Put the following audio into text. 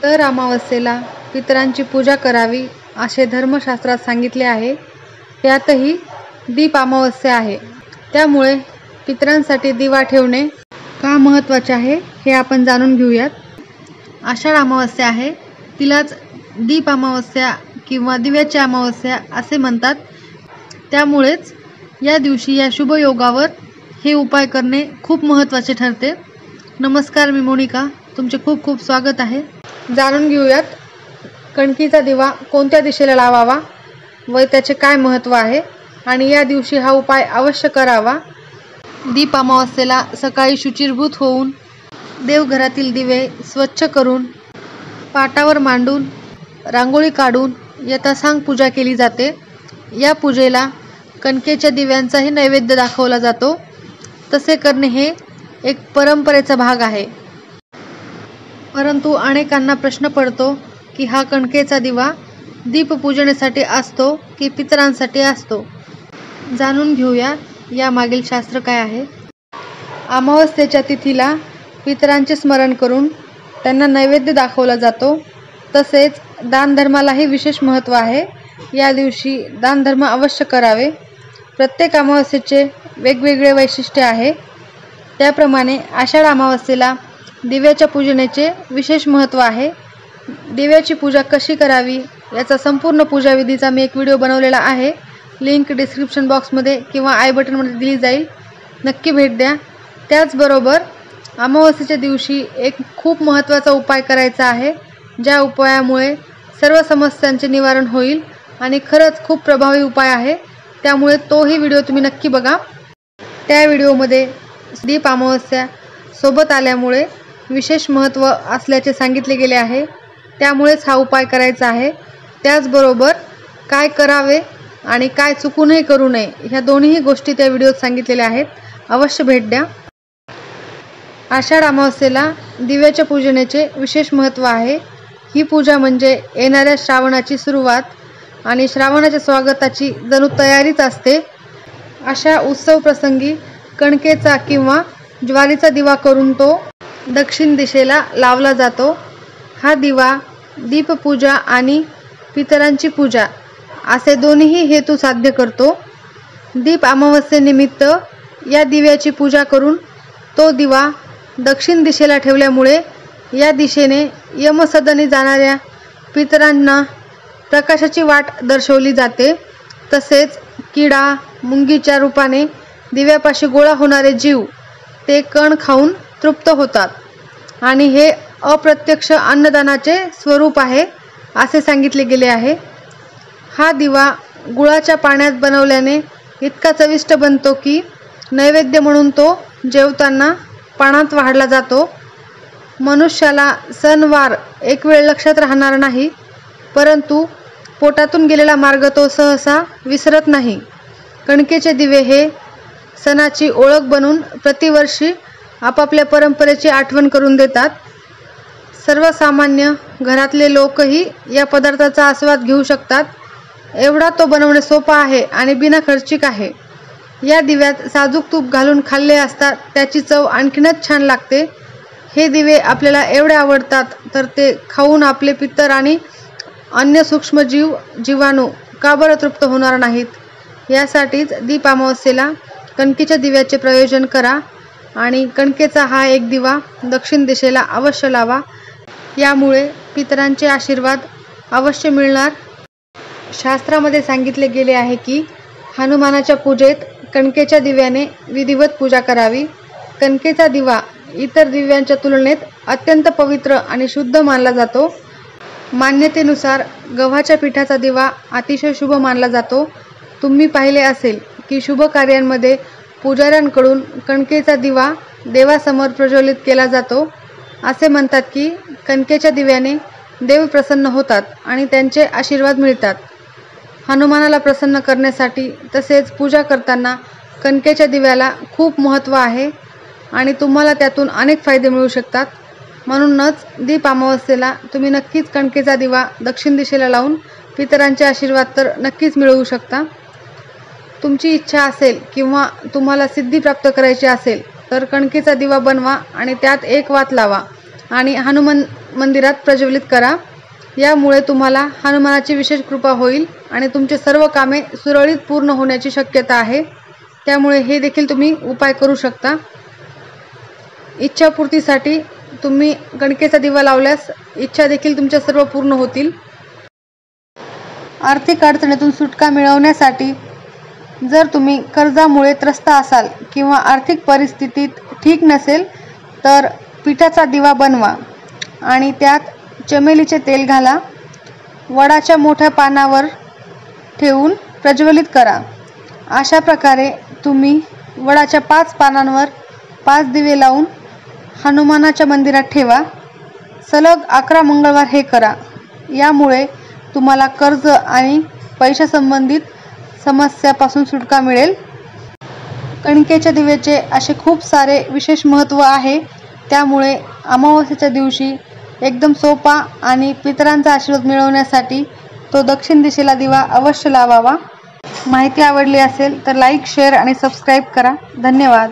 तर अमावस्येला पितरांची पूजा करावी असे धर्मशास्त्रात सांगितले आहे। यातही दीप अमावस्या आहे, त्यामुळे पितरांसाठी दिवा ठेवणे का महत्त्वाचे आहे हे आपण जाणून घेऊयात। आषाढ अमावस्या आहे, तिलाच दीप अमावस्या किंवा दिव्याची अमावस्या असे म्हणतात। त्यामुळेच या दिवशी या शुभ योगावर हे उपाय करणे खूप महत्त्वाचे ठरते। नमस्कार, मी मोनिका, तुमचे खूप खूप स्वागत आहे। जाणून घेऊयात कणकीचा दिवा कोणत्या दिशेला लावावा व त्याचे काय महत्त्व आहे आणि या दिवशी हा उपाय अवश्य करावा। दीप अमावस्येला सकाळी शुचिर्भूत होऊन देवघरातील दिवे स्वच्छ करून पाटावर मांडून रांगोळी काढून यथासांग पूजा केली जाते। या पूजेला कणकेच्या दिव्यांचाही नैवेद्य दाखवला जातो। तसे करणे हे एक परंपरेचा भाग आहे। परंतु अनेकांना प्रश्न पडतो की हा कणकेचा दिवा दीपपूजनेसाठी असतो की पितरांसाठी असतो। जाणून घेऊया यामागील शास्त्र काय आहे। अमावस्येच्या तिथीला पितरांचे स्मरण करून त्यांना नैवेद्य दाखवला जातो। तसेच दानधर्मालाही विशेष महत्त्व आहे। या दिवशी दानधर्म अवश्य करावे। प्रत्येक अमावस्येचे वेगवेगळे वैशिष्ट्य आहे। त्याप्रमाणे आषाढ अमावस्येला दिव्याच्या पूजनेचे विशेष महत्त्व आहे। दिव्याची पूजा कशी करावी याचा संपूर्ण पूजाविधीचा मी एक व्हिडिओ बनवलेला आहे। लिंक डिस्क्रिप्शन बॉक्समध्ये किंवा आय बटनमध्ये दिली जाईल, नक्की भेट द्या। त्याचबरोबर अमावस्येच्या दिवशी एक खूप महत्त्वाचा उपाय करायचा आहे, ज्या उपायामुळे सर्व समस्यांचे निवारण होईल आणि खरंच खूप प्रभावी उपाय आहे। त्यामुळे तोही व्हिडिओ तुम्ही नक्की बघा। त्या व्हिडिओमध्ये दीप अमावस्या सोबत आल्यामुळे विशेष महत्त्व असल्याचे सांगितले गेले आहे। त्यामुळेच हा उपाय करायचा आहे। त्याचबरोबर काय करावे आणि काय चुकूनही करू नये ह्या दोन्ही गोष्टी त्या व्हिडिओत सांगितलेल्या आहेत, अवश्य भेट द्या। आषाढ अमावस्येला दिव्याच्या पूजनेचे विशेष महत्त्व आहे। ही पूजा म्हणजे येणाऱ्या श्रावणाची सुरुवात आणि श्रावणाच्या स्वागताची जणू तयारीच असते। अशा उत्सव प्रसंगी कणकेचा किंवा ज्वारीचा दिवा करून तो दक्षिण दिशेला लावला जातो। हा दिवा दीपपूजा आणि पितरांची पूजा असे दोन्ही हेतू साध्य करतो। दीप अमावस्येनिमित्त या दिव्याची पूजा करून तो दिवा दक्षिण दिशेला ठेवल्यामुळे या दिशेने यमसदनी जाणाऱ्या पितरांना प्रकाशाची वाट दर्शवली जाते। तसेच किडा मुंगीच्या रूपाने दिव्यापाशी गोळा होणारे जीव ते कण खाऊन तृप्त होतात आणि हे अप्रत्यक्ष अन्नदानाचे स्वरूप आहे असे सांगितले गेले आहे। हा दिवा गुळाच्या पाण्यात बनवल्याने इतका चविष्ट बनतो की नैवेद्य म्हणून तो जेवताना पाण्यात वाढला जातो। मनुष्याला सणवार एक वेळ लक्षात राहणार नाही, परंतु पोटातून गेलेला मार्ग तो सहसा विसरत नाही। कणकेचे दिवे हे सणाची ओळख बनून प्रतिवर्षी आपापल्या परंपरेची आठवण करून देतात। सर्वसामान्य घरातले लोकही या पदार्थाचा आस्वाद घेऊ शकतात, एवढा तो बनवणे सोपा आहे आणि बिनखर्चिक आहे। या दिव्यात साजूक तूप घालून खाल्ले असता त्याची चव आणखीनच छान लागते। हे दिवे आपल्याला एवढे आवडतात तर ते खाऊन आपले पितर आणि अन्य सूक्ष्म जीवाणू का बरं तृप्त होणार नाहीत। यासाठीच दीप अमावस्येला कणकेच्या दिव्याचे प्रयोजन करा आणि कणकेचा हा एक दिवा दक्षिण दिशेला अवश्य लावा। यामुळे पितरांचे आशीर्वाद अवश्य मिळणार। शास्त्रामध्ये सांगितले गेले आहे की हनुमानाच्या पूजेत कणकेच्या दिव्याने विधिवत पूजा करावी। कणकेचा दिवा इतर दिव्यांच्या तुलनेत अत्यंत पवित्र आणि शुद्ध मानला जातो। मान्यतेनुसार गव्हाच्या पिठाचा दिवा अतिशय शुभ मानला जातो। तुम्ही पाहिले असेल की शुभ कार्यांमध्ये पुजाऱ्यांकडून कणकेचा दिवा देवासमोर प्रज्वलित केला जातो। असे म्हणतात की कणकेच्या दिव्याने देव प्रसन्न होतात आणि त्यांचे आशीर्वाद मिळतात। हनुमानाला प्रसन्न करण्यासाठी तसेच पूजा करताना कणकेच्या दिव्याला खूप महत्त्व आहे आणि तुम्हाला त्यातून अनेक फायदे मिळू शकतात। म्हणूनच दीप अमावस्येला तुम्ही नक्कीच कणकेचा दिवा दक्षिण दिशेला लावून पितरांचे आशीर्वाद तर नक्कीच मिळवू शकता। तुमची इच्छा असेल किंवा तुम्हाला सिद्धी प्राप्त करायची असेल तर कणकेचा दिवा बनवा आणि त्यात एक वात लावा आणि हनुमान मंदिरात प्रज्वलित करा। यामुळे तुम्हाला हनुमानाची विशेष कृपा होईल आणि तुमचे सर्व कामे सुरळीत पूर्ण होण्याची शक्यता आहे। त्यामुळे हे देखील तुम्ही उपाय करू शकता। इच्छापूर्तीसाठी तुम्ही कणकेचा दिवा लावल्यास इच्छा देखील तुमच्या सर्व पूर्ण होतील। आर्थिक अडचणीतून सुटका मिळवण्यासाठी जर तुम्ही कर्जामुळे त्रस्त असाल किंवा आर्थिक परिस्थितीत ठीक नसेल तर पिठाचा दिवा बनवा आणि त्यात चमेलीचे तेल घाला। वडाच्या मोठ्या पानावर ठेवून प्रज्वलित करा। अशा प्रकारे तुम्ही वडाच्या 5 पानांवर 5 दिवे लावून हनुमानाच्या मंदिरात ठेवा। सलग 11 मंगळवार हे करा। यामुळे तुम्हाला कर्ज आणि पैशासंबंधित समस्यापासून सुटका मिळेल। कणकेच्या दिव्याचे असे खूप सारे विशेष महत्त्व आहे। त्यामुळे अमावस्येच्या दिवशी एकदम सोपा आणि पितरांचा आशीर्वाद मिळवण्यासाठी तो दक्षिण दिशेला दिवा अवश्य लावावा। माहिती आवडली असेल तर लाईक, शेअर आणि सबस्क्राईब करा। धन्यवाद।